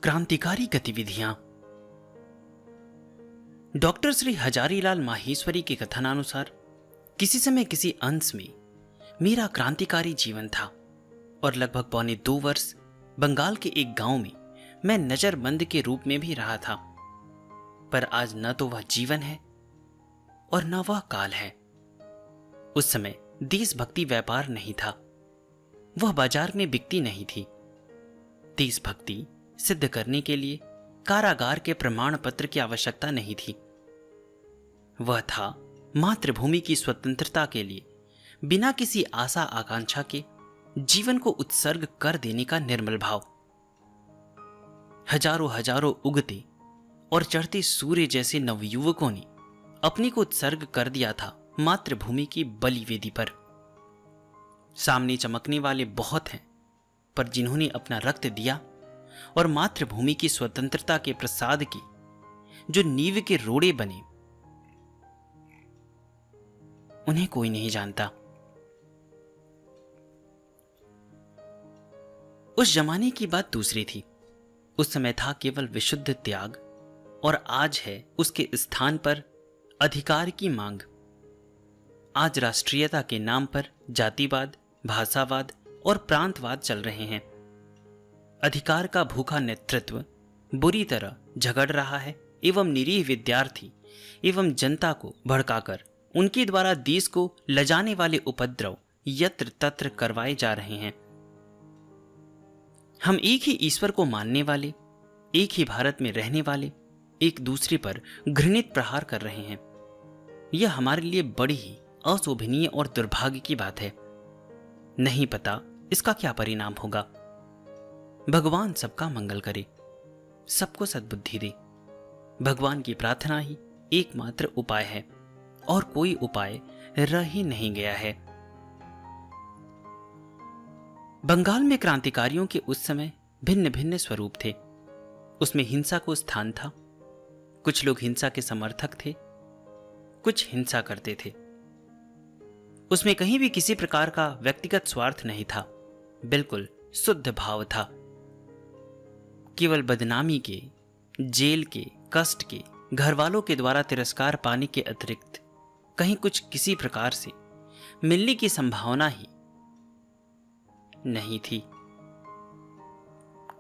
क्रांतिकारी गतिविधियां। डॉक्टर श्री हजारीलाल माहेश्वरी के कथनानुसार किसी समय किसी अंश में मेरा क्रांतिकारी जीवन था और लगभग पौने 2 वर्ष बंगाल के एक गांव में मैं नजरबंद के रूप में भी रहा था। पर आज न तो वह जीवन है और न वह काल है। उस समय देशभक्ति व्यापार नहीं था, वह बाजार में बिकती नहीं थी। देशभक्ति सिद्ध करने के लिए कारागार के प्रमाण पत्र की आवश्यकता नहीं थी। वह था मातृभूमि की स्वतंत्रता के लिए बिना किसी आशा आकांक्षा के जीवन को उत्सर्ग कर देने का निर्मल भाव। हजारों हजारों उगते और चढ़ते सूर्य जैसे नवयुवकों ने अपने को उत्सर्ग कर दिया था मातृभूमि की बलि वेदी पर। सामने चमकने वाले बहुत हैं, पर जिन्होंने अपना रक्त दिया और मातृभूमि की स्वतंत्रता के प्रसाद की जो नींव के रोड़े बने, उन्हें कोई नहीं जानता। उस जमाने की बात दूसरी थी। उस समय था केवल विशुद्ध त्याग और आज है उसके स्थान पर अधिकार की मांग। आज राष्ट्रीयता के नाम पर जातिवाद, भाषावाद और प्रांतवाद चल रहे हैं। अधिकार का भूखा नेतृत्व बुरी तरह झगड़ रहा है एवं निरीह विद्यार्थी एवं जनता को भड़काकर उनके द्वारा देश को लजाने वाले उपद्रव यत्र तत्र करवाए जा रहे हैं। हम एक ही ईश्वर को मानने वाले, एक ही भारत में रहने वाले एक दूसरे पर घृणित प्रहार कर रहे हैं। यह हमारे लिए बड़ी ही अशोभनीय और दुर्भाग्य की बात है। नहीं पता इसका क्या परिणाम होगा। भगवान सबका मंगल करे, सबको सद्बुद्धि दे। भगवान की प्रार्थना ही एकमात्र उपाय है और कोई उपाय रह ही नहीं गया है। बंगाल में क्रांतिकारियों के उस समय भिन्न भिन्न स्वरूप थे। उसमें हिंसा को स्थान था। कुछ लोग हिंसा के समर्थक थे, कुछ हिंसा करते थे। उसमें कहीं भी किसी प्रकार का व्यक्तिगत स्वार्थ नहीं था, बिल्कुल शुद्ध भाव था। केवल बदनामी के, जेल के, कष्ट के, घर वालों के द्वारा तिरस्कार पाने के अतिरिक्त कहीं कुछ किसी प्रकार से मिलने की संभावना ही नहीं थी,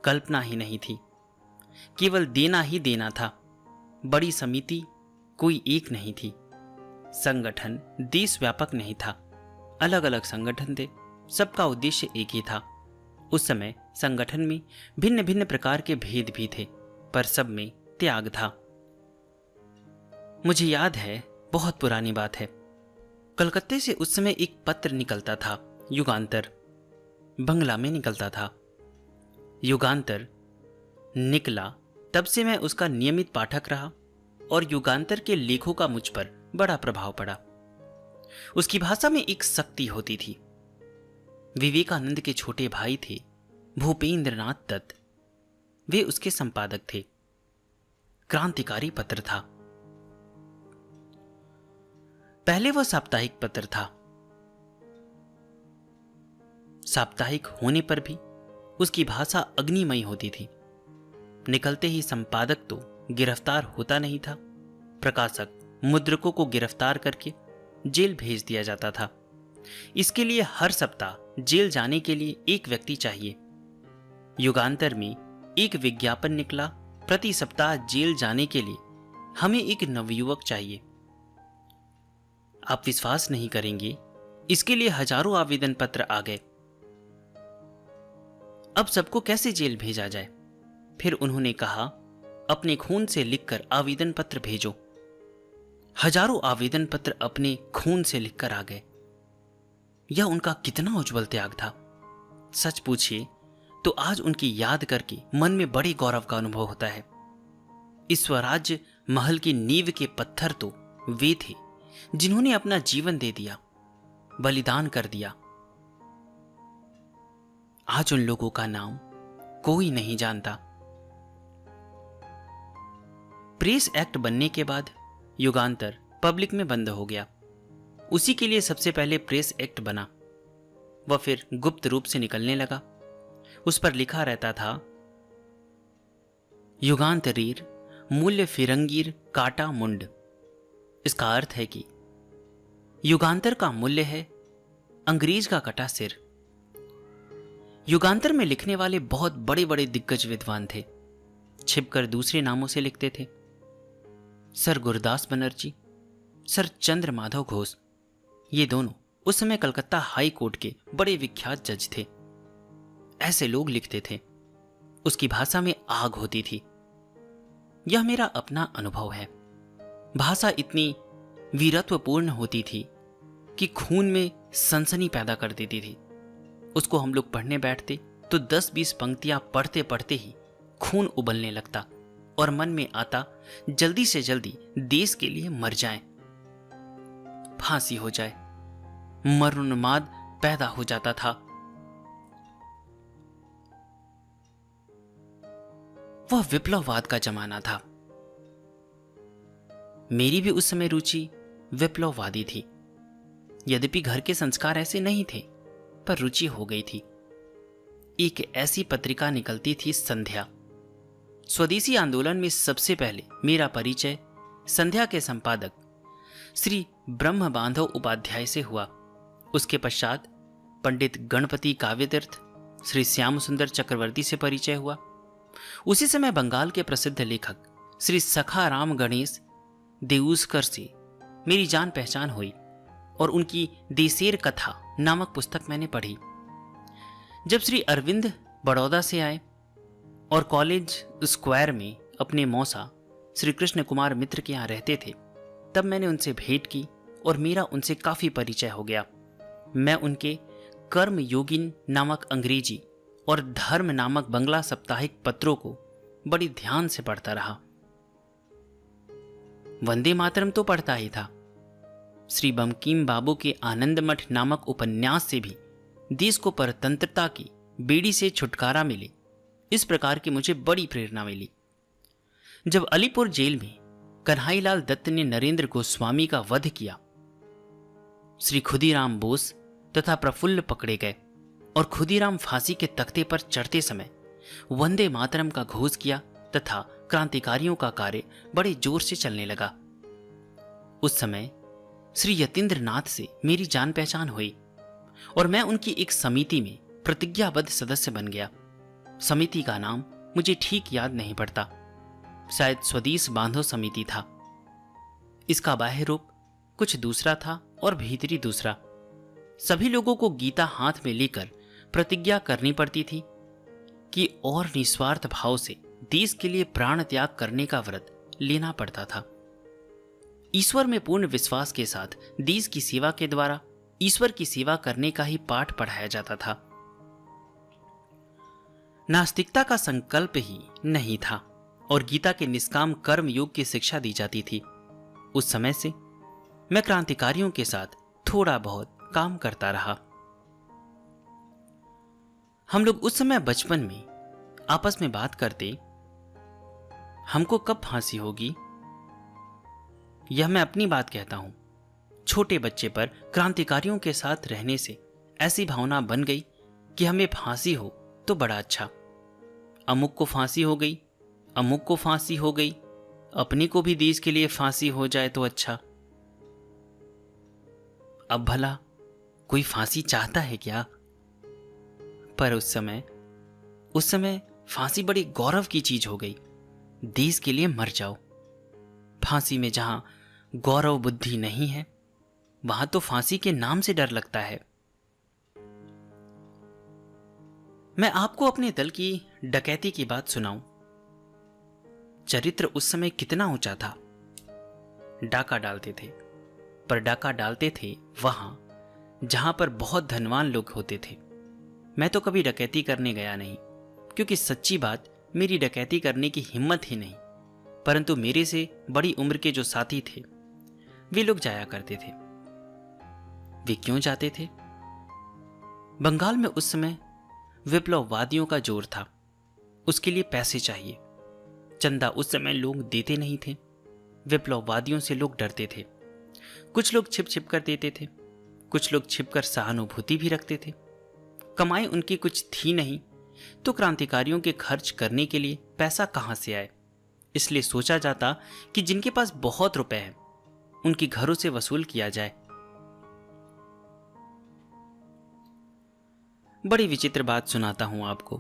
कल्पना ही नहीं थी। केवल देना ही देना था। बड़ी समिति कोई एक नहीं थी। संगठन देश व्यापक नहीं था। अलग अलग संगठन थे, सबका उद्देश्य एक ही था। उस समय संगठन में भिन्न भिन्न प्रकार के भेद भी थे, पर सब में त्याग था। मुझे याद है, बहुत पुरानी बात है, कलकत्ते से उस समय एक पत्र निकलता था, युगांतर। बंगला में निकलता था। युगांतर निकला, तब से मैं उसका नियमित पाठक रहा और युगांतर के लेखों का मुझ पर बड़ा प्रभाव पड़ा। उसकी भाषा में एक शक्ति होती थी। विवेकानंद के छोटे भाई थे भूपेंद्र नाथ दत्त, वे उसके संपादक थे। क्रांतिकारी पत्र था। पहले वह साप्ताहिक पत्र था। साप्ताहिक होने पर भी उसकी भाषा अग्निमयी होती थी। निकलते ही संपादक तो गिरफ्तार होता नहीं था, प्रकाशक मुद्रकों को गिरफ्तार करके जेल भेज दिया जाता था। इसके लिए हर सप्ताह जेल जाने के लिए एक व्यक्ति चाहिए। युगांतर में एक विज्ञापन निकला, प्रति सप्ताह जेल जाने के लिए हमें एक नवयुवक चाहिए। आप विश्वास नहीं करेंगे, इसके लिए हजारों आवेदन पत्र आ गए। अब सबको कैसे जेल भेजा जाए? फिर उन्होंने कहा, अपने खून से लिखकर आवेदन पत्र भेजो। हजारों आवेदन पत्र अपने खून से लिखकर आ गए। यह उनका कितना उज्जवल त्याग था। सच पूछिए तो आज उनकी याद करके मन में बड़े गौरव का अनुभव होता है। इस स्वराज्य महल की नींव के पत्थर तो वे थे जिन्होंने अपना जीवन दे दिया, बलिदान कर दिया। आज उन लोगों का नाम कोई नहीं जानता। प्रेस एक्ट बनने के बाद युगांतर पब्लिक में बंद हो गया। उसी के लिए सबसे पहले प्रेस एक्ट बना। वह फिर गुप्त रूप से निकलने लगा। उस पर लिखा रहता था, युगांतरीर मूल्य फिरंगीर काटा मुंड। इसका अर्थ है कि युगांतर का मूल्य है अंग्रेज का कटा सिर। युगांतर में लिखने वाले बहुत बड़े बड़े दिग्गज विद्वान थे, छिपकर दूसरे नामों से लिखते थे। सर गुरदास बनर्जी, सर चंद्र माधव घोष, ये दोनों उस समय कलकत्ता हाई कोर्ट के बड़े विख्यात जज थे। ऐसे लोग लिखते थे, उसकी भाषा में आग होती थी। यह मेरा अपना अनुभव है। भाषा इतनी वीरत्वपूर्ण होती थी कि खून में सनसनी पैदा कर देती थी। उसको हम लोग पढ़ने बैठते तो 10-20 पंक्तियां पढ़ते पढ़ते ही खून उबलने लगता और मन में आता जल्दी से जल्दी देश के लिए मर जाएं, फांसी हो जाए। मरणोन्माद पैदा हो जाता था। वह विप्लववाद का जमाना था। मेरी भी उस समय रुचि विप्लववादी थी। यद्यपि घर के संस्कार ऐसे नहीं थे, पर रुचि हो गई थी। एक ऐसी पत्रिका निकलती थी, संध्या। स्वदेशी आंदोलन में सबसे पहले मेरा परिचय संध्या के संपादक श्री ब्रह्म बांधव उपाध्याय से हुआ। उसके पश्चात पंडित गणपति काव्यतीर्थ, श्री श्याम सुंदर चक्रवर्ती से परिचय हुआ। उसी समय बंगाल के प्रसिद्ध लेखक श्री सखा राम गणेश देउस्कर से मेरी जान पहचान हुई और उनकी देसेर कथा नामक पुस्तक मैंने पढ़ी। जब श्री अरविंद बड़ौदा से आए और कॉलेज स्क्वायर में अपने मौसा श्री कृष्ण कुमार मित्र के यहाँ रहते थे, तब मैंने उनसे भेंट की और मेरा उनसे काफी परिचय हो गया। मैं उनके कर्म योगिन नामक अंग्रेजी और धर्म नामक बंगला साप्ताहिक पत्रों को बड़ी ध्यान से पढ़ता रहा। वंदे मातरम तो पढ़ता ही था। श्री बंकिम बाबू के आनंद मठ नामक उपन्यास से भी देश को परतंत्रता की बेड़ी से छुटकारा मिले, इस प्रकार की मुझे बड़ी प्रेरणा मिली। जब अलीपुर जेल में कन्हैयालाल दत्त ने नरेंद्र गोस्वामी का वध किया, श्री खुदीराम बोस तथा प्रफुल्ल पकड़े गए और खुदीराम फांसी के तख्ते पर चढ़ते समय वंदे मातरम का घोष किया तथा क्रांतिकारियों का कार्य बड़े जोर से चलने लगा। उस समय श्री यतीन्द्र नाथ से मेरी जान पहचान हुई और मैं उनकी एक समिति में प्रतिज्ञाबद्ध सदस्य बन गया। समिति का नाम मुझे ठीक याद नहीं पड़ता, शायद स्वदेश बांधो समिति था। इसका बाह्य रूप कुछ दूसरा था और भीतरी दूसरा। सभी लोगों को गीता हाथ में लेकर प्रतिज्ञा करनी पड़ती थी कि और निस्वार्थ भाव से देश के लिए प्राण त्याग करने का व्रत लेना पड़ता था। ईश्वर में पूर्ण विश्वास के साथ देश की सेवा के द्वारा ईश्वर की सेवा करने का ही पाठ पढ़ाया जाता था। नास्तिकता का संकल्प ही नहीं था और गीता के निष्काम कर्म योग की शिक्षा दी जाती थी। उस समय से मैं क्रांतिकारियों के साथ थोड़ा बहुत काम करता रहा। हम लोग उस समय बचपन में आपस में बात करते, हमको कब फांसी होगी। यह मैं अपनी बात कहता हूं। छोटे बच्चे पर क्रांतिकारियों के साथ रहने से ऐसी भावना बन गई कि हमें फांसी हो तो बड़ा अच्छा। अमुक को फांसी हो गई, अमुक को फांसी हो गई, अपने को भी देश के लिए फांसी हो जाए तो अच्छा। अब भला कोई फांसी चाहता है क्या? पर उस समय फांसी बड़ी गौरव की चीज हो गई। देश के लिए मर जाओ। फांसी में जहां गौरव बुद्धि नहीं है, वहां तो फांसी के नाम से डर लगता है। मैं आपको अपने दल की डकैती की बात सुनाऊं। चरित्र उस समय कितना ऊंचा था। डाका डालते थे, पर डाका डालते थे वहां जहां पर बहुत धनवान लोग होते थे। मैं तो कभी डकैती करने गया नहीं, क्योंकि सच्ची बात मेरी डकैती करने की हिम्मत ही नहीं। परंतु मेरे से बड़ी उम्र के जो साथी थे, वे लोग जाया करते थे। वे क्यों जाते थे? बंगाल में उस समय विप्लववादियों का जोर था। उसके लिए पैसे चाहिए। चंदा उस समय लोग देते नहीं थे। विप्लववादियों से लोग डरते थे। कुछ लोग छिप छिप कर देते थे, कुछ लोग छिपकर सहानुभूति भी रखते थे। कमाई उनकी कुछ थी नहीं तो क्रांतिकारियों के खर्च करने के लिए पैसा कहां से आए। इसलिए सोचा जाता कि जिनके पास बहुत रुपए हैं उनके घरों से वसूल किया जाए। बड़ी विचित्र बात सुनाता हूं आपको।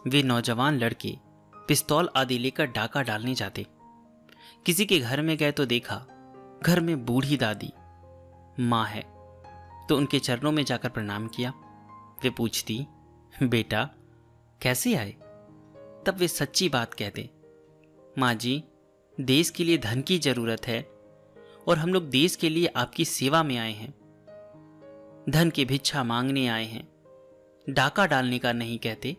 वे नौजवान लड़के पिस्तौल आदि लेकर डाका डालने जाते। किसी के घर में गए तो देखा घर में बूढ़ी दादी मां है, तो उनके चरणों में जाकर प्रणाम किया। वे पूछती, बेटा कैसे आए? तब वे सच्ची बात कहते, मां जी, देश के लिए धन की जरूरत है और हम लोग देश के लिए आपकी सेवा में आए हैं। धन की भिक्षा मांगने आए हैं, डाका डालने का नहीं कहते।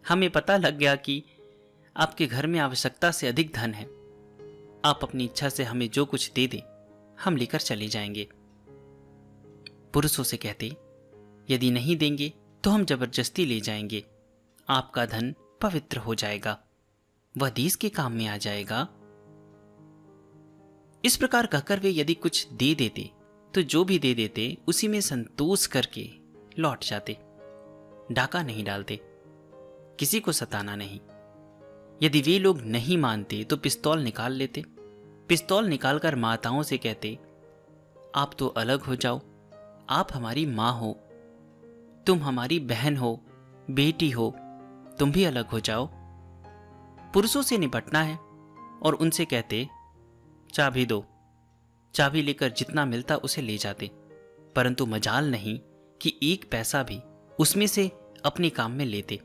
हमें पता लग गया कि आपके घर में आवश्यकता से अधिक धन है। आप अपनी इच्छा से हमें जो कुछ दे दें हम लेकर चले जाएंगे। पुरुषों से कहते, यदि नहीं देंगे तो हम जबरदस्ती ले जाएंगे। आपका धन पवित्र हो जाएगा, वह देश के काम में आ जाएगा। इस प्रकार कहकर वे यदि कुछ दे देते तो जो भी दे देते उसी में संतोष करके लौट जाते। डाका नहीं डालते, किसी को सताना नहीं। यदि वे लोग नहीं मानते तो पिस्तौल निकाल लेते। पिस्तौल निकालकर माताओं से कहते, आप तो अलग हो जाओ, आप हमारी मां हो, तुम हमारी बहन हो, बेटी हो, तुम भी अलग हो जाओ। पुरुषों से निपटना है और उनसे कहते, चाबी दो। चाबी लेकर जितना मिलता उसे ले जाते, परंतु मजाल नहीं कि एक पैसा भी उसमें से अपने काम में लेते।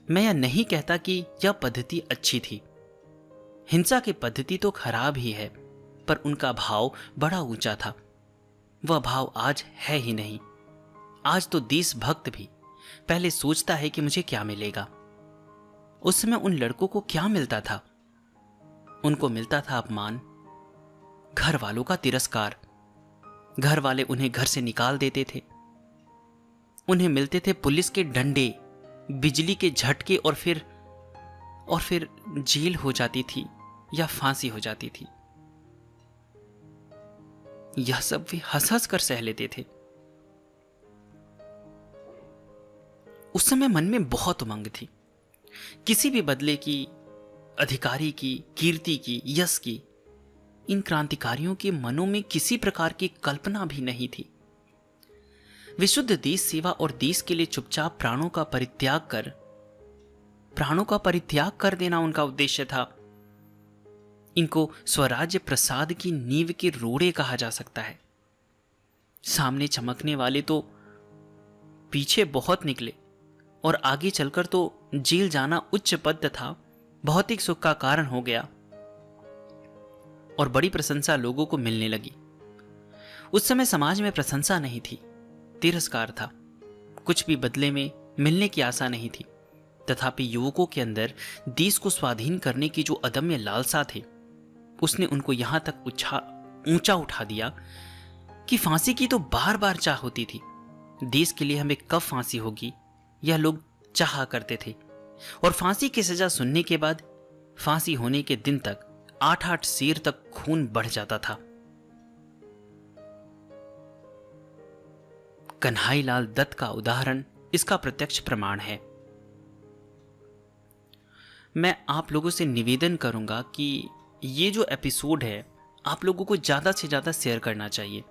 मैं यह नहीं कहता कि यह पद्धति अच्छी थी। हिंसा की पद्धति तो खराब ही है, पर उनका भाव बड़ा ऊंचा था। वह भाव आज है ही नहीं। आज तो देशभक्त भी पहले सोचता है कि मुझे क्या मिलेगा। उस समय उन लड़कों को क्या मिलता था? उनको मिलता था अपमान, घर वालों का तिरस्कार। घर वाले उन्हें घर से निकाल देते थे। उन्हें मिलते थे पुलिस के डंडे, बिजली के झटके और फिर जेल हो जाती थी या फांसी हो जाती थी। यह सब वे हंस हंस कर सह लेते थे। उस समय मन में बहुत उमंग थी, किसी भी बदले की, अधिकारी की, कीर्ति की, यश की। इन क्रांतिकारियों के मनों में किसी प्रकार की कल्पना भी नहीं थी। विशुद्ध देश सेवा और देश के लिए चुपचाप प्राणों का परित्याग कर देना उनका उद्देश्य था। इनको स्वराज्य प्रसाद की नींव के रोड़े कहा जा सकता है। सामने चमकने वाले तो पीछे बहुत निकले और आगे चलकर तो जेल जाना उच्च पद तथा भौतिक सुख का कारण हो गया और बड़ी प्रशंसा लोगों को मिलने लगी। उस समय समाज में प्रशंसा नहीं थी, तिरस्कार था। कुछ भी बदले में मिलने की आशा नहीं थी। तथापि युवकों के अंदर देश को स्वाधीन करने की जो अदम्य लालसा थी, उसने उनको यहां तक ऊंचा उठा दिया कि फांसी की तो बार बार चाह होती थी। देश के लिए हमें कब फांसी होगी, यह लोग चाहा करते थे। और फांसी की सजा सुनने के बाद फांसी होने के दिन तक 8-8 सेर तक खून बढ़ जाता था। कन्हैयालाल दत्त का उदाहरण इसका प्रत्यक्ष प्रमाण है। मैं आप लोगों से निवेदन करूंगा कि ये जो एपिसोड है आप लोगों को ज्यादा से ज्यादा शेयर करना चाहिए,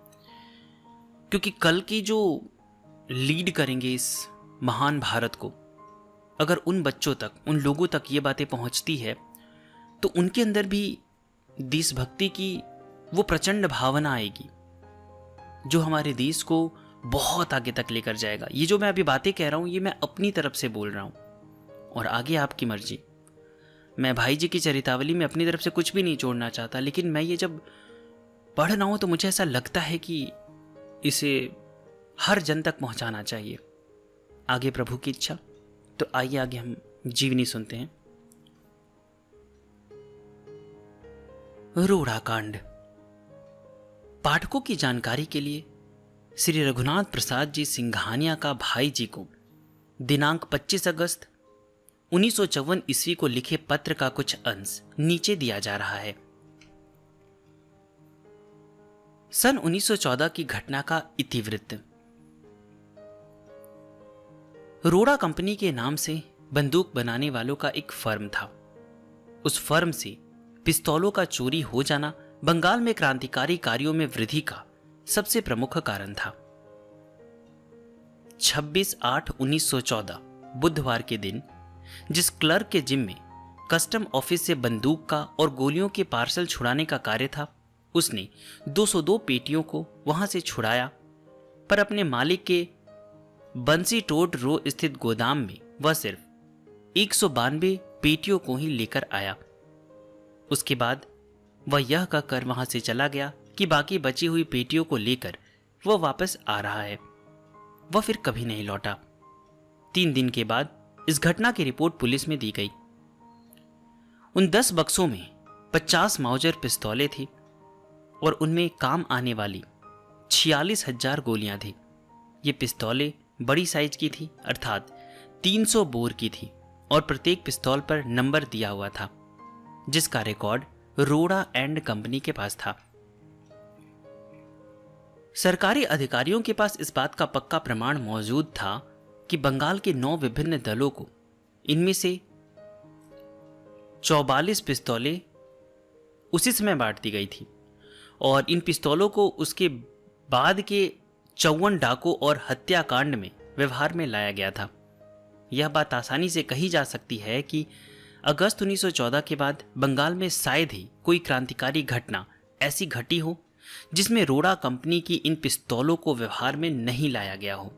क्योंकि कल की जो लीड करेंगे इस महान भारत को, अगर उन बच्चों तक, उन लोगों तक ये बातें पहुंचती है तो उनके अंदर भी देशभक्ति की वो प्रचंड भावना आएगी जो हमारे देश को बहुत आगे तक लेकर जाएगा। ये जो मैं अभी बातें कह रहा हूं ये मैं अपनी तरफ से बोल रहा हूं और आगे आपकी मर्जी। मैं भाई जी की चरितावली में अपनी तरफ से कुछ भी नहीं जोड़ना चाहता, लेकिन मैं ये जब पढ़ रहा हूं तो मुझे ऐसा लगता है कि इसे हर जन तक पहुंचाना चाहिए। आगे प्रभु की इच्छा। तो आइए आगे हम जीवनी सुनते हैं। रोड़ा कांड। पाठकों की जानकारी के लिए श्री रघुनाथ प्रसाद जी सिंघानिया का भाई जी को दिनांक 25 अगस्त 1954 ईस्वी को लिखे पत्र का कुछ अंश नीचे दिया जा रहा है। सन 1914 की घटना का इतिवृत्त। रोड़ा कंपनी के नाम से बंदूक बनाने वालों का एक फर्म था। उस फर्म से पिस्तौलों का चोरी हो जाना बंगाल में क्रांतिकारी कार्यों में वृद्धि का सबसे प्रमुख कारण था। 26/8/1914 बुधवार के दिन जिस क्लर्क के जिम्मे कस्टम ऑफिस से बंदूक का और गोलियों के पार्सल छुड़ाने का कार्य था, उसने 202 पेटियों को वहां से छुड़ाया, पर अपने मालिक के बंसी टोड रो स्थित गोदाम में वह सिर्फ 192 पेटियों को ही लेकर आया। उसके बाद वह यह कहकर वहां से चला गया कि बाकी बची हुई पेटियों को लेकर वह वापस आ रहा है। वह फिर कभी नहीं लौटा। 3 दिन के बाद इस घटना की रिपोर्ट पुलिस में दी गई। उन 10 बक्सों में 50 माउजर पिस्तौलें थी और उनमें काम आने वाली 46,000 गोलियां थी। ये पिस्तौलें बड़ी साइज की थी, अर्थात 300 बोर की थी, और प्रत्येक पिस्तौल पर नंबर दिया हुआ था, जिसका रिकॉर्ड रोड़ा एंड कंपनी के पास था। सरकारी अधिकारियों के पास इस बात का पक्का प्रमाण मौजूद था कि बंगाल के 9 विभिन्न दलों को इनमें से 44 पिस्तौलें उसी समय बांट दी गई थी और इन पिस्तौलों को उसके बाद के 54 डाकों और हत्याकांड में व्यवहार में लाया गया था। यह बात आसानी से कही जा सकती है कि अगस्त 1914 के बाद बंगाल में शायद ही कोई क्रांतिकारी घटना ऐसी घटी हो जिसमें रोड़ा कंपनी की इन पिस्तौलों को व्यवहार में नहीं लाया गया हो।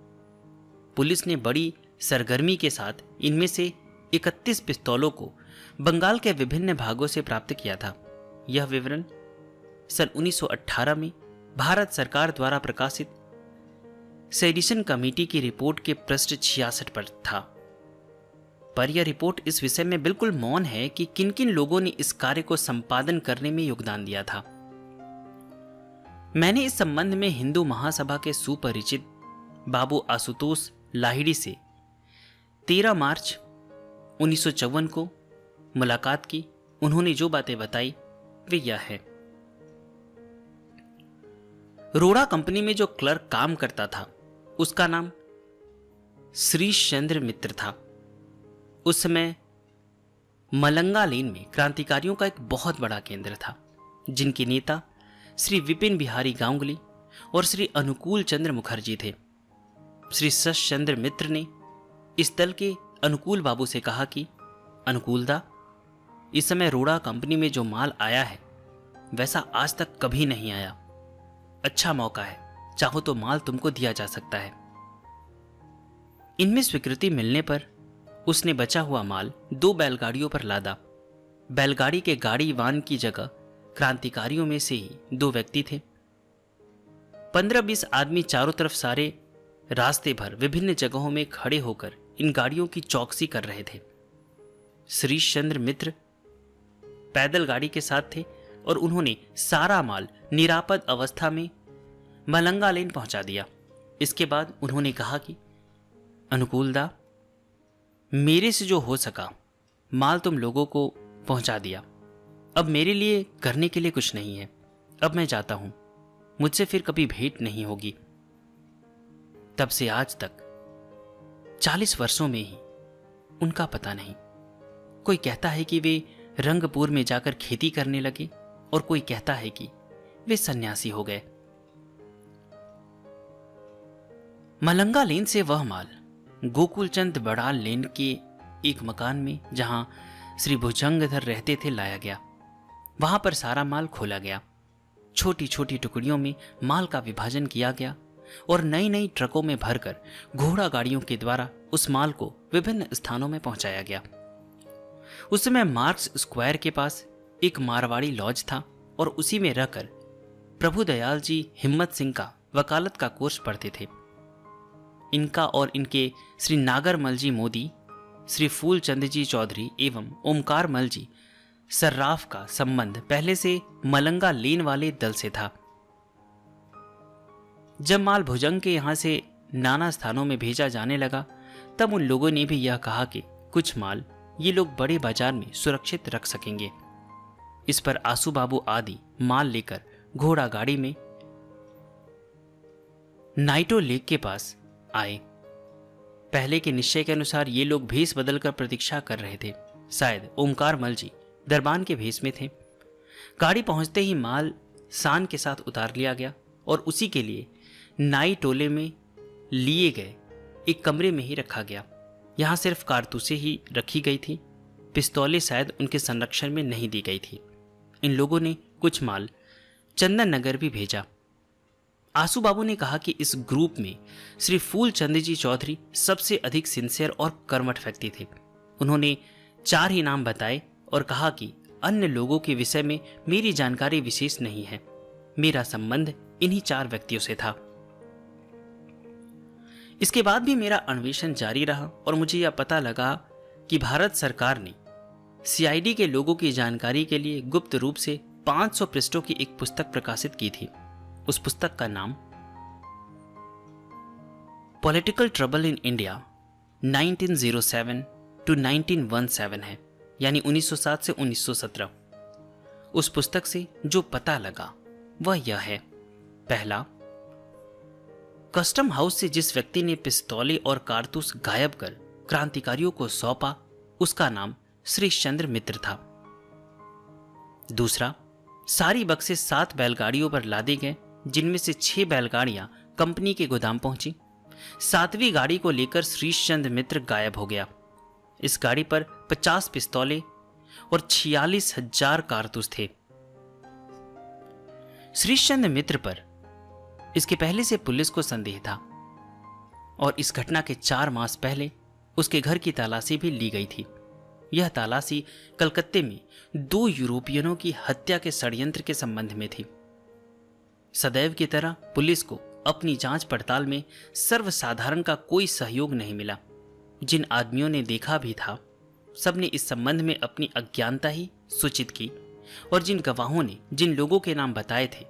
पुलिस ने बड़ी सरगर्मी के साथ इनमें से 31 पिस्तौलों को बंगाल के विभिन्न भागों से प्राप्त किया था। यह विवरण सन 1918 में भारत सरकार द्वारा प्रकाशित सेडिशन कमेटी की रिपोर्ट के पृष्ठ 66 पर था। पर यह रिपोर्ट इस विषय में बिल्कुल मौन है कि किन किन लोगों ने इस कार्य को संपादन करने में योगदान दिया था। मैंने इस संबंध में हिंदू महासभा के सुपरिचित बाबू आशुतोष लाहिड़ी से 13 मार्च 1954 को मुलाकात की। उन्होंने जो बातें बताई वे यह है। रोड़ा कंपनी में जो क्लर्क काम करता था उसका नाम श्रीश चंद्र मित्र था। उस समय मलंगा लेन में क्रांतिकारियों का एक बहुत बड़ा केंद्र था, जिनके नेता श्री विपिन बिहारी गांगुली और श्री अनुकूल चंद्र मुखर्जी थे। श्री शश चंद्र मित्र ने इस दल के अनुकूल बाबू से कहा कि अनुकूलदा, इस समय रोड़ा कंपनी में जो माल आया है वैसा आज तक कभी नहीं आया। अच्छा मौका है, चाहो तो माल तुमको दिया जा सकता है। इनमें स्वीकृति मिलने पर उसने बचा हुआ माल 2 बैलगाड़ियों पर लादा। बैलगाड़ी के गाड़ी वान की जगह क्रांतिकारियों में से ही 2 व्यक्ति थे। 15-20 आदमी चारों तरफ सारे रास्ते भर विभिन्न जगहों में खड़े होकर इन गाड़ियों की चौकसी कर रहे थे। श्रीश चंद्र मित्र पैदल गाड़ी के साथ थे और उन्होंने सारा माल निरापद अवस्था में मलंगा लेन पहुंचा दिया। इसके बाद उन्होंने कहा कि अनुकूलदा, मेरे से जो हो सका माल तुम लोगों को पहुंचा दिया। अब मेरे लिए करने के लिए कुछ नहीं है। अब मैं जाता हूं, मुझसे फिर कभी भेंट नहीं होगी। तब से आज तक 40 वर्षों में ही उनका पता नहीं। कोई कहता है कि वे रंगपुर में जाकर खेती करने लगे और कोई कहता है कि वे सन्यासी हो गए। मलंगा लेन से वह माल गोकुलचंद बड़ाल लेन के एक मकान में, जहां श्री भुजंगधर रहते थे, लाया गया। वहां पर सारा माल खोला गया। छोटी छोटी टुकड़ियों में माल का विभाजन किया गया और नई नई ट्रकों में भरकर घोड़ा गाड़ियों के द्वारा उस माल को विभिन्न स्थानों में पहुंचाया गया। उस समय मार्क्स स्क्वायर के पास एक मारवाड़ी लॉज था और उसी में रहकर प्रभुदयाल जी हिम्मत सिंह का वकालत का कोर्स पढ़ते थे। इनका और इनके श्री नागरमल जी मोदी, श्री फूलचंद जी चौधरी एवं ओमकार मल जी सर्राफ का संबंध पहले से मलंगा लेन वाले दल से था। जब माल भुजंग के यहां से नाना स्थानों में भेजा जाने लगा, तब उन लोगों ने भी यह कहा कि कुछ माल ये लोग बड़े बाजार में सुरक्षित रख सकेंगे। इस पर आसू बाबू आदि माल लेकर घोड़ा गाड़ी में नाइटो लेक के पास आए। पहले के निश्चय के अनुसार ये लोग भेष बदलकर प्रतीक्षा कर रहे थे। शायद ओमकार मल जी दरबान के भेष में थे। गाड़ी पहुंचते ही माल सान के साथ उतार लिया गया और उसी के लिए नाई टोले में लिए गए एक कमरे में ही रखा गया। यहाँ सिर्फ कारतूसें ही रखी गई थी। पिस्तौलें शायद उनके संरक्षण में नहीं दी गई थी। इन लोगों ने कुछ माल चंदन नगर भी भेजा। आंसू बाबू ने कहा कि इस ग्रुप में श्री फूलचंद जी चौधरी सबसे अधिक सिंसियर और कर्मठ व्यक्ति थे। उन्होंने 4 ही नाम बताए और कहा कि अन्य लोगों के विषय में मेरी जानकारी विशेष नहीं है। मेरा संबंध इन्हीं 4 व्यक्तियों से था। इसके बाद भी मेरा अन्वेषण जारी रहा और मुझे यह पता लगा कि भारत सरकार ने सीआईडी के लोगों की जानकारी के लिए गुप्त रूप से 500 पृष्ठों की एक पुस्तक प्रकाशित की थी। उस पुस्तक का नाम political trouble in India 1907 to 1917 है, यानी 1907 से 1917। उस पुस्तक से जो पता लगा वह यह है। पहला, कस्टम हाउस से जिस व्यक्ति ने पिस्तौलें और कारतूस गायब कर क्रांतिकारियों को सौंपा उसका नाम श्रीशचंद्र मित्र था। दूसरा, सारी बक्से 7 बैलगाड़ियों पर लादे गए, जिनमें से 6 बैलगाड़ियां कंपनी के गोदाम पहुंची। 7वीं गाड़ी को लेकर श्रीशचंद्र मित्र गायब हो गया। इस गाड़ी पर 50 पिस्तौलें और 46,000 कारतूस थे। श्रीशचंद्र मित्र पर इसके पहले से पुलिस को संदेह था और इस घटना के 4 मास पहले उसके घर की तलाशी भी ली गई थी। यह तलाशी कलकत्ते में 2 यूरोपियनों की हत्या के षड्यंत्र के संबंध में थी। सदैव की तरह पुलिस को अपनी जांच पड़ताल में सर्वसाधारण का कोई सहयोग नहीं मिला। जिन आदमियों ने देखा भी था सबने इस संबंध में अपनी अज्ञानता ही सूचित की और जिन गवाहों ने जिन लोगों के नाम बताए थे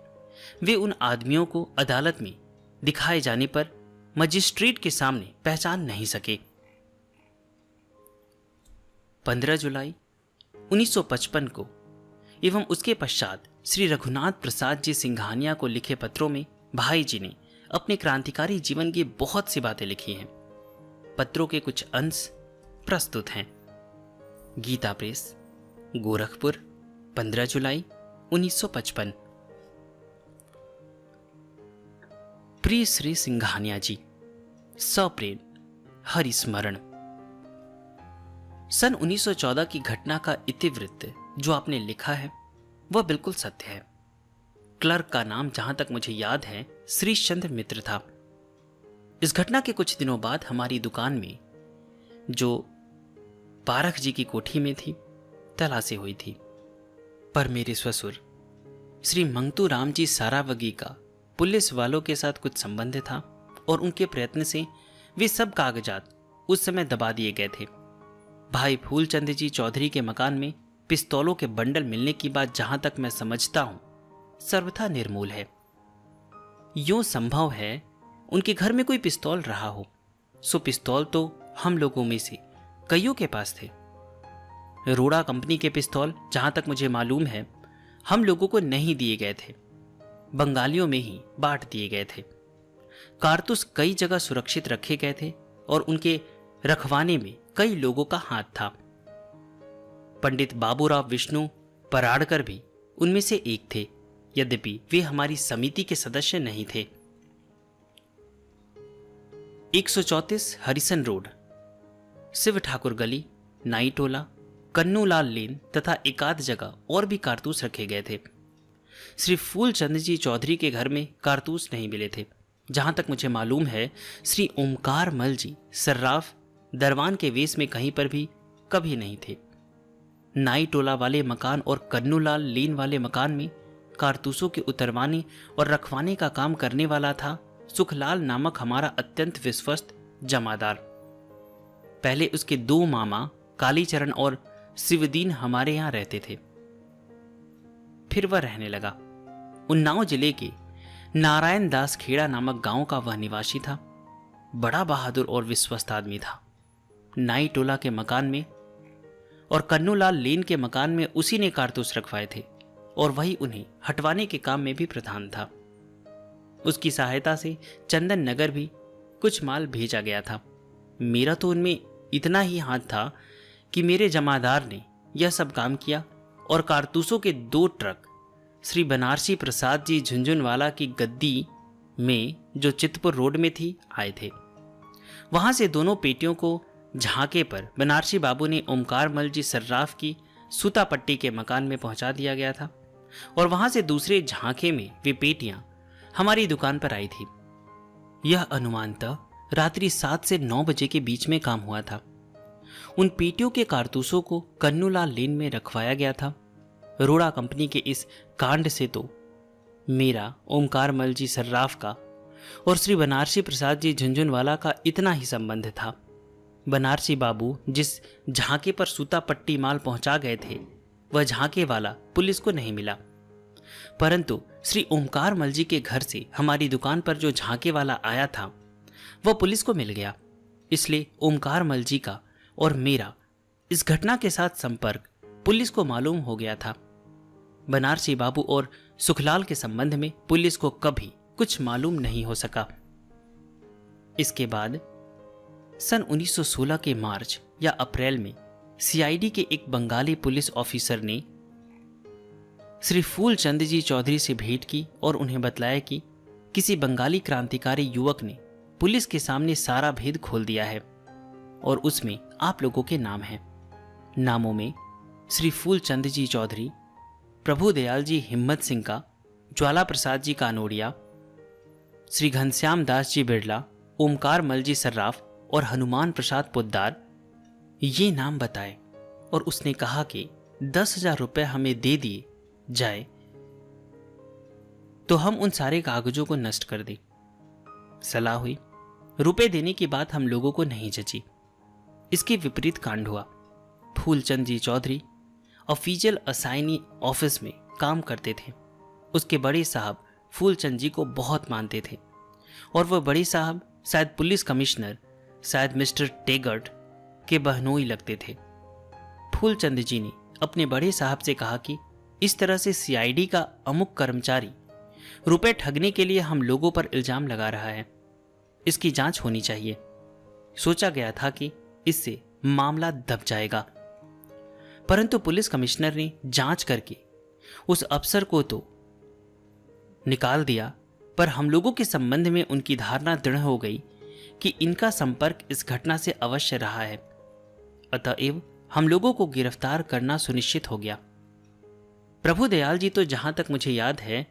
वे उन आदमियों को अदालत में दिखाए जाने पर मजिस्ट्रेट के सामने पहचान नहीं सके। 15 जुलाई 1955 को एवं उसके पश्चात श्री रघुनाथ प्रसाद जी सिंघानिया को लिखे पत्रों में भाई जी ने अपने क्रांतिकारी जीवन की बहुत सी बातें लिखी हैं। पत्रों के कुछ अंश प्रस्तुत हैं। गीता प्रेस, गोरखपुर, 15 जुलाई 1955। प्रिय श्री सिंघानिया जी, सप्रेम हरिस्मरण। सन 1914 की घटना का इतिवृत्त जो आपने लिखा है वह बिल्कुल सत्य है। क्लर्क का नाम जहां तक मुझे याद है श्रीशचंद्र मित्र था। इस घटना के कुछ दिनों बाद हमारी दुकान में जो पारख जी की कोठी में थी तलाशी हुई थी, पर मेरे ससुर श्री मंगतू राम जी सारावगी का पुलिस वालों के साथ कुछ संबंध था और उनके प्रयत्न से वे सब कागजात उस समय दबा दिए गए थे। भाई फूलचंद जी चौधरी के मकान में पिस्तौलों के बंडल मिलने की बात जहां तक मैं समझता हूं सर्वथा निर्मूल है। यूं संभव है उनके घर में कोई पिस्तौल रहा हो, सो पिस्तौल तो हम लोगों में से कईयों के पास थे। रोड़ा कंपनी के पिस्तौल जहां तक मुझे मालूम है हम लोगों को नहीं दिए गए थे, बंगालियों में ही बांट दिए गए थे। कारतूस कई जगह सुरक्षित रखे गए थे और उनके रखवाने में कई लोगों का हाथ था। पंडित बाबूराव विष्णु पराड़कर भी उनमें से एक थे, यद्यपि वे हमारी समिति के सदस्य नहीं थे। 134 हरिसन रोड, शिव ठाकुर गली, नाई टोला, कन्नूलाल लेन तथा एकाध जगह और भी कारतूस रखे गए थे। श्री फूलचंद जी चौधरी के घर में कारतूस नहीं मिले थे। जहां तक मुझे मालूम है श्री ओमकार मल जी सर्राफ दरवान के वेश में कहीं पर भी कभी नहीं थे। नाई टोला वाले मकान और कन्नूलाल लेन वाले मकान में कारतूसों के उतरवाने और रखवाने का काम करने वाला था सुखलाल नामक हमारा अत्यंत विश्वस्त जमादार। पहले उसके 2 मामा कालीचरण और शिवदीन हमारे यहां रहते थे, फिर वह रहने लगा। उन्नाव जिले के नारायण दास खेड़ा नामक गांव का वह निवासी था। बड़ा बहादुर और विश्वस्त आदमी था। नाई टोला के मकान में और कन्नूलाल लेन के मकान में उसी ने कारतूस रखवाए थे और वही उन्हें हटवाने के काम में भी प्रधान था। उसकी सहायता से चंदन नगर भी कुछ माल भेजा गया था। मेरा तो उनमें इतना ही हाथ था कि मेरे जमादार ने यह सब काम किया और कारतूसों के 2 ट्रक श्री बनारसी प्रसाद जी झुंझुनवाला की गद्दी में, जो चितपुर रोड में थी, आए थे। वहां से दोनों पेटियों को झांके पर बनारसी बाबू ने ओमकार मल जी सर्राफ की सूतापट्टी के मकान में पहुंचा दिया गया था और वहां से दूसरे झांके में वे पेटियां हमारी दुकान पर आई थी। यह अनुमानतः रात्रि 7 से 9 बजे के बीच में काम हुआ था। उन पेटियों के कारतूसों को कन्नूलाल लेन में रखवाया गया था। रोड़ा कंपनी के इस कांड से तो मेरा, ओमकार मल जी सर्राफ का और श्री बनारसी प्रसाद जी झुंझुनवाला का इतना ही संबंध था। बनारसी बाबू जिस झांके पर सूतापट्टी माल पहुंचा गए थे, वह झांके वाला पुलिस को नहीं मिला, परंतु श्री ओमकार मल जी के घर से हमारी दुकान पर जो झांके वाला आया था वह पुलिस को मिल गया। इसलिए ओमकार मल जी का और मेरा इस घटना के साथ संपर्क पुलिस को मालूम हो गया था। बनारसी बाबू और सुखलाल के संबंध में पुलिस को कभी कुछ मालूम नहीं हो सका। इसके बाद सन 1916 के मार्च या अप्रैल में सीआईडी के एक बंगाली पुलिस ऑफिसर ने श्री फूलचंद जी चौधरी से भेंट की और उन्हें बतलाया कि किसी बंगाली क्रांतिकारी युवक ने पुलिस के सामने सारा भेद खोल दिया है और उसमें आप लोगों के नाम हैं। नामों में श्री फूलचंद जी चौधरी, प्रभु दयाल जी हिम्मत सिंह का, ज्वाला प्रसाद जी कानोड़िया, श्री घनश्याम दास जी बिरला, ओमकार मल जी सर्राफ और हनुमान प्रसाद पोद्दार, ये नाम बताए और उसने कहा कि 10,000 रुपये हमें दे दिए जाए तो हम उन सारे कागजों को नष्ट कर दें। सलाह हुई। रुपए देने की बात हम लोगों को नहीं जची। इसके विपरीत कांड हुआ। फूलचंद जी चौधरी ऑफिशियल असाइनी ऑफिस में काम करते थे। उसके बड़े साहब फूलचंद जी को बहुत मानते थे और वह बड़े साहब शायद पुलिस कमिश्नर, शायद मिस्टर टेगर्ट के बहनोई लगते थे। फूलचंद जी ने अपने बड़े साहब से कहा कि इस तरह से सीआईडी का अमुक कर्मचारी रुपए ठगने के लिए हम लोगों पर इल्जाम लगा रहा है, इसकी जांच होनी चाहिए। सोचा गया था कि इससे मामला दब जाएगा, परंतु पुलिस कमिश्नर ने जांच करके उस अफसर को तो निकाल दिया, पर हम लोगों के संबंध में उनकी धारणा दृढ़ हो गई कि इनका संपर्क इस घटना से अवश्य रहा है। अतएव हम लोगों को गिरफ्तार करना सुनिश्चित हो गया। प्रभु दयाल जी तो जहां तक मुझे याद है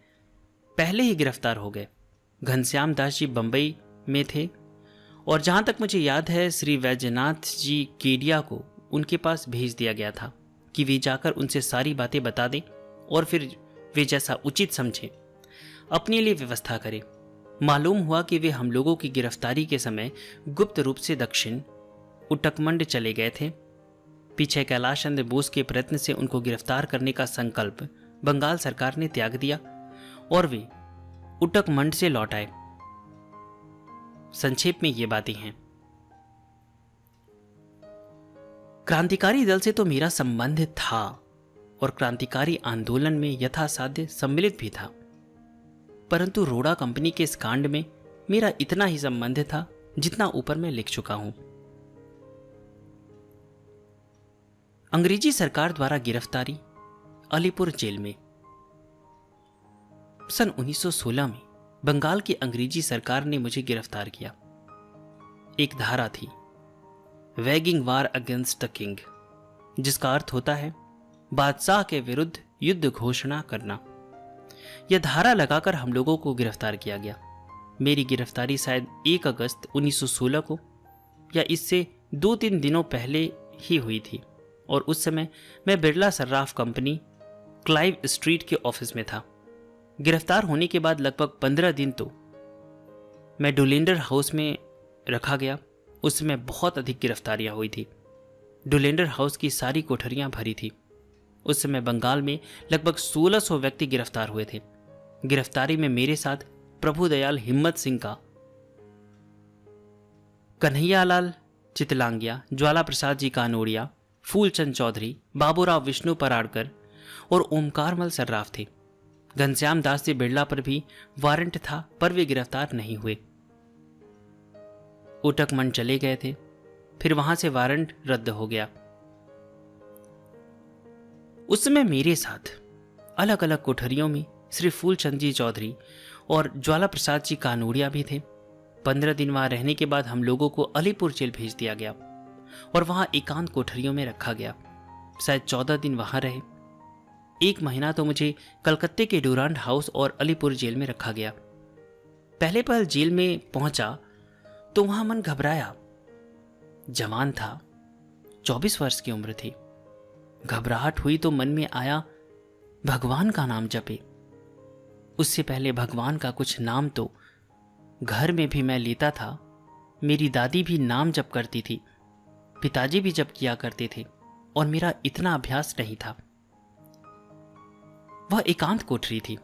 पहले ही गिरफ्तार हो गए। घनश्याम दास जी बंबई में थे और जहां तक मुझे याद है श्री वैजनाथ जी केडिया को उनके पास भेज दिया गया था कि वे जाकर उनसे सारी बातें बता दें और फिर वे जैसा उचित समझे अपने लिए व्यवस्था करें। मालूम हुआ कि वे हम लोगों की गिरफ्तारी के समय गुप्त रूप से दक्षिण उटकमंड चले गए थे। पीछे कैलाश चंद्र बोस के प्रयत्न से उनको गिरफ्तार करने का संकल्प बंगाल सरकार ने त्याग दिया और वे उटकमंड से लौट आए। संक्षेप में ये बातें हैं। क्रांतिकारी दल से तो मेरा संबंध था और क्रांतिकारी आंदोलन में यथासाध्य सम्मिलित भी था, परंतु रोड़ा कंपनी के इस कांड में मेरा इतना ही संबंध था जितना ऊपर मैं लिख चुका हूं। अंग्रेजी सरकार द्वारा गिरफ्तारी अलीपुर जेल में। सन 1916 में बंगाल की अंग्रेजी सरकार ने मुझे गिरफ्तार किया। एक धारा थी waging war against the king, जिसका अर्थ होता है बादशाह के विरुद्ध युद्ध घोषणा करना। यह धारा लगाकर हम लोगों को गिरफ्तार किया गया। मेरी गिरफ्तारी शायद 1 अगस्त 1916 को या इससे 2-3 दिनों पहले ही हुई थी और उस समय मैं Birla Sarraf company Clive street के ऑफिस में था। गिरफ्तार होने के बाद लगभग 15 दिन तो मैं डुलेंडर हाउस में रखा गया। उस समय बहुत अधिक गिरफ्तारियां हुई थी। डुलेंडर हाउस की सारी कोठरियां भरी थी। उस समय बंगाल में लगभग 1600 व्यक्ति गिरफ्तार हुए थे। गिरफ्तारी में मेरे साथ प्रभु दयाल हिम्मत सिंह का, कन्हैयालाल चितलांगिया, ज्वाला प्रसाद जी कानोड़िया, फूलचंद चौधरी, बाबूराव विष्णु पराड़कर और ओमकार मल सर्राफ थे। घनश्याम दास जी बिरला पर भी वारंट था, पर वे गिरफ्तार नहीं हुए। उटकमंड चले गए थे। फिर वहां से वारंट रद्द हो गया। उस समय मेरे साथ अलग अलग कोठरियों में श्री फूलचंद जी चौधरी और ज्वाला प्रसाद जी कानूड़िया भी थे। 15 दिन वहां रहने के बाद हम लोगों को अलीपुर जेल भेज दिया गया और वहां एकांत कोठरियों में रखा गया। शायद 14 दिन वहां रहे। 1 महीना तो मुझे कलकत्ते के ड्यूरांड हाउस और अलीपुर जेल में रखा गया। पहले पहल जेल में पहुंचा तो वहां मन घबराया। जवान था, 24 वर्ष की उम्र थी। घबराहट हुई तो मन में आया भगवान का नाम जपे। उससे पहले भगवान का कुछ नाम तो घर में भी मैं लेता था। मेरी दादी भी नाम जप करती थी, पिताजी भी जप किया करते थे और मेरा इतना अभ्यास नहीं था। वह एकांत कोठरी थी,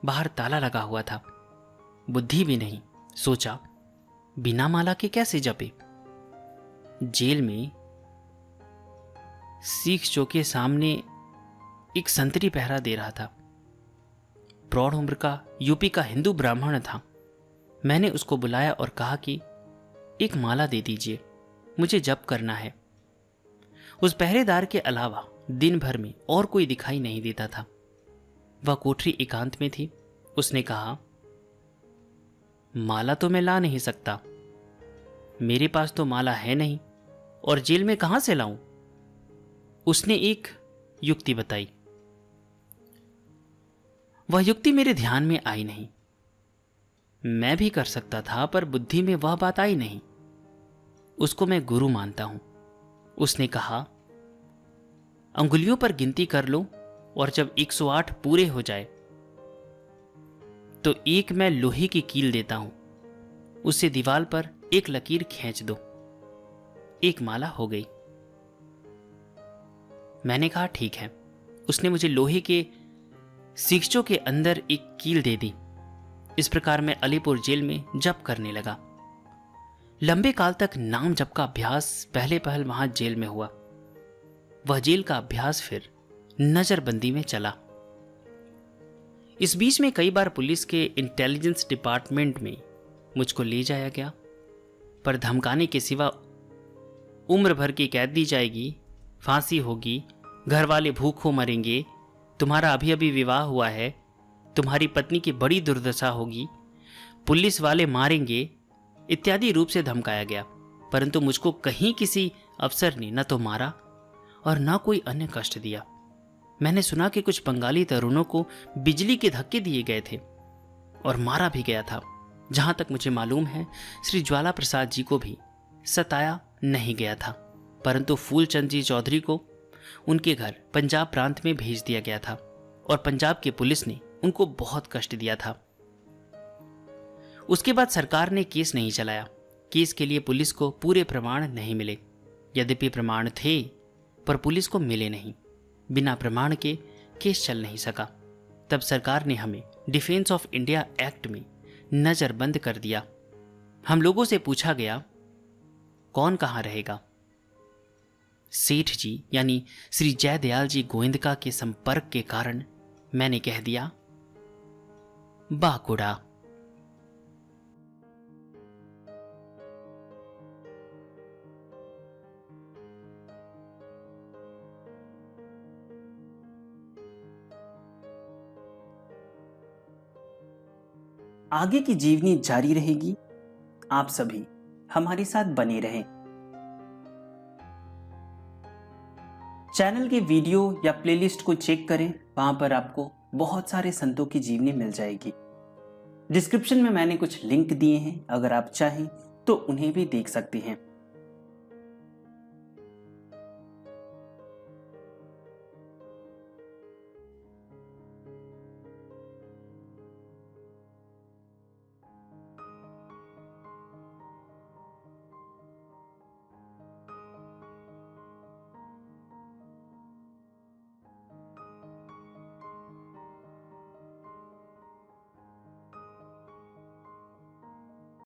बाहर ताला लगा हुआ था। बुद्धि भी नहीं, सोचा बिना माला के कैसे जपे। जेल में सीख चौके सामने एक संतरी पहरा दे रहा था। प्रौढ़ उम्र का यूपी का हिंदू ब्राह्मण था। मैंने उसको बुलाया और कहा कि एक माला दे दीजिए, मुझे जप करना है। उस पहरेदार के अलावा दिन भर में और कोई दिखाई नहीं देता था। वह कोठरी एकांत में थी। उसने कहा, माला तो मैं ला नहीं सकता, मेरे पास तो माला है नहीं और जेल में कहां से लाऊं। उसने एक युक्ति बताई। वह युक्ति मेरे ध्यान में आई नहीं। मैं भी कर सकता था पर बुद्धि में वह बात आई नहीं। उसको मैं गुरु मानता हूं। उसने कहा, अंगुलियों पर गिनती कर लो और जब 108 पूरे हो जाए तो एक मैं लोहे की कील देता हूं, उससे दीवार पर एक लकीर खींच दो। एक माला हो गई। मैंने कहा ठीक है। उसने मुझे लोहे के सीखचों के अंदर एक कील दे दी। इस प्रकार मैं अलीपुर जेल में जप करने लगा। लंबे काल तक नाम जप का अभ्यास पहले पहल वहां जेल में हुआ। वह जेल का अभ्यास फिर नजरबंदी में चला। इस बीच में कई बार पुलिस के इंटेलिजेंस डिपार्टमेंट में मुझको ले जाया गया, पर धमकाने के सिवा उम्र भर की कैद दी जाएगी, फांसी होगी, घर वाले भूखों मरेंगे, तुम्हारा अभी अभी विवाह हुआ है, तुम्हारी पत्नी की बड़ी दुर्दशा होगी, पुलिस वाले मारेंगे इत्यादि रूप से धमकाया गया। परंतु मुझको कहीं किसी अफसर ने न तो मारा और न कोई अन्य कष्ट दिया। मैंने सुना कि कुछ बंगाली तरुणों को बिजली के धक्के दिए गए थे और मारा भी गया था। जहां तक मुझे मालूम है, श्री ज्वाला प्रसाद जी को भी सताया नहीं गया था, परंतु फूलचंद जी चौधरी को उनके घर पंजाब प्रांत में भेज दिया गया था और पंजाब की पुलिस ने उनको बहुत कष्ट दिया था। उसके बाद सरकार ने केस नहीं चलाया। केस के लिए पुलिस को पूरे प्रमाण नहीं मिले। यद्यपि प्रमाण थे पर पुलिस को मिले नहीं। बिना प्रमाण के केस चल नहीं सका। तब सरकार ने हमें डिफेंस ऑफ इंडिया एक्ट में नजरबंद कर दिया। हम लोगों से पूछा गया, कौन कहां रहेगा। सेठ जी यानी श्री जयदयाल जी गोविंदका के संपर्क के कारण मैंने कह दिया, बाकुड़ा। आगे की जीवनी जारी रहेगी। आप सभी हमारे साथ बने रहें। चैनल के वीडियो या प्लेलिस्ट को चेक करें, वहां पर आपको बहुत सारे संतों की जीवनी मिल जाएगी। डिस्क्रिप्शन में मैंने कुछ लिंक दिए हैं, अगर आप चाहें तो उन्हें भी देख सकते हैं।